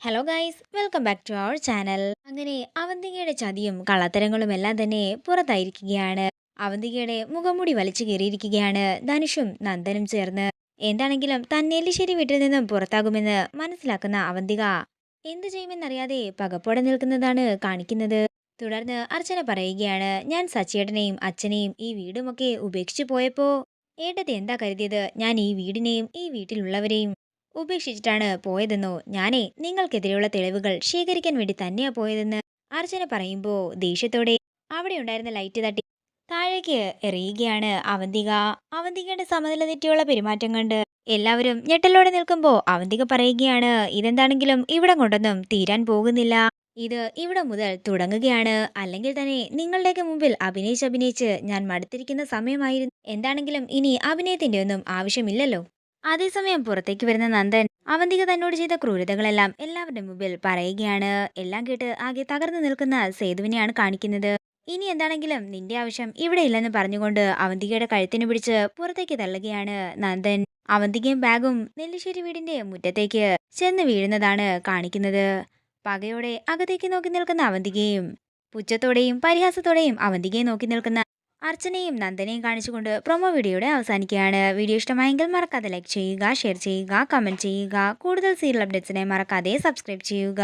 Hello guys, welcome back to our channel. അങ്ങനെ അവന്തികയുടെ ചതിയും കള്ളത്തരങ്ങളും എല്ലാം തന്നെ പുറത്തായിരിക്കുകയാണ്. അവന്തികയുടെ മുഖംമൂടി വലിച്ചു കീറിയിരിക്കുകയാണ് ധനുഷും നന്ദനും ചേർന്ന്. എന്താണെങ്കിലും താൻ നെല്ലിശ്ശേരി വീട്ടിൽ നിന്നും പുറത്താകുമെന്ന് മനസ്സിലാക്കുന്ന അവന്തിക എന്തു ചെയ്യുമെന്നറിയാതെ പകപ്പോടെ നിൽക്കുന്നതാണ് കാണിക്കുന്നത്. തുടർന്ന് അർച്ചന പറയുകയാണ്, ഞാൻ സച്ചിയേട്ടനെയും അച്ഛനെയും ഈ വീടുമൊക്കെ ഉപേക്ഷിച്ചു പോയപ്പോ ഏട്ടത്തി എന്താ കരുതിയത്? ഞാൻ ഈ വീടിനെയും ഈ വീട്ടിലുള്ളവരെയും ഉപേക്ഷിച്ചിട്ടാണ് പോയതെന്നോ? ഞാനേ നിങ്ങൾക്കെതിരെയുള്ള തെളിവുകൾ ശേഖരിക്കാൻ വേണ്ടി തന്നെയാ പോയതെന്ന് അർച്ചന പറയുമ്പോ ദേഷ്യത്തോടെ അവിടെ ഉണ്ടായിരുന്ന ലൈറ്റ് തട്ടി താഴേക്ക് എറിയുകയാണ് അവന്തിക. അവന്തികയുടെ സമനില തെറ്റിയുള്ള പെരുമാറ്റം കണ്ട് എല്ലാവരും ഞെട്ടലോടെ നിൽക്കുമ്പോ അവന്തിക പറയുകയാണ്, ഇതെന്താണെങ്കിലും ഇവിടം കൊണ്ടൊന്നും തീരാൻ പോകുന്നില്ല. ഇത് ഇവിടെ മുതൽ തുടങ്ങുകയാണ്. അല്ലെങ്കിൽ തന്നെ നിങ്ങളുടെയൊക്കെ മുമ്പിൽ അഭിനയിച്ച് ഞാൻ മടുത്തിരിക്കുന്ന സമയമായിരുന്നു. എന്താണെങ്കിലും ഇനി അഭിനയത്തിന്റെ ഒന്നും ആവശ്യമില്ലല്ലോ. അതേസമയം പുറത്തേക്ക് വരുന്ന നന്ദൻ അവന്തിക തന്നോട് ചെയ്ത ക്രൂരതകളെല്ലാം എല്ലാവരുടെ മുമ്പിൽ പറയുകയാണ്. എല്ലാം കേട്ട് ആകെ തകർന്നു നിൽക്കുന്ന സേതുവിനെയാണ് കാണിക്കുന്നത്. ഇനി എന്താണെങ്കിലും നിന്റെ ആവശ്യം ഇവിടെ ഇല്ലെന്ന് പറഞ്ഞുകൊണ്ട് അവന്തികയുടെ കഴുത്തിന് പിടിച്ച് പുറത്തേക്ക് തള്ളുകയാണ് നന്ദൻ. അവന്തികയും ബാഗും നെല്ലിശ്ശേരി വീടിന്റെ മുറ്റത്തേക്ക് ചെന്ന് വീഴുന്നതാണ് കാണിക്കുന്നത്. പകയോടെ അകത്തേക്ക് നോക്കി നിൽക്കുന്ന അവന്തികയും പുച്ഛത്തോടെയും പരിഹാസത്തോടെയും അവന്തികയെ നോക്കി നിൽക്കുന്ന അർച്ചനയും നന്ദനെയും കാണിച്ചുകൊണ്ട് പ്രൊമോ വീഡിയോയുടെ അവസാനിക്കുകയാണ്. വീഡിയോ ഇഷ്ടമായെങ്കിൽ മറക്കാതെ ലൈക്ക് ചെയ്യുക, ഷെയർ ചെയ്യുക, കമന്റ് ചെയ്യുക. കൂടുതൽ സീരിയൽ അപ്ഡേറ്റ്സിനെ മറക്കാതെ സബ്സ്ക്രൈബ് ചെയ്യുക.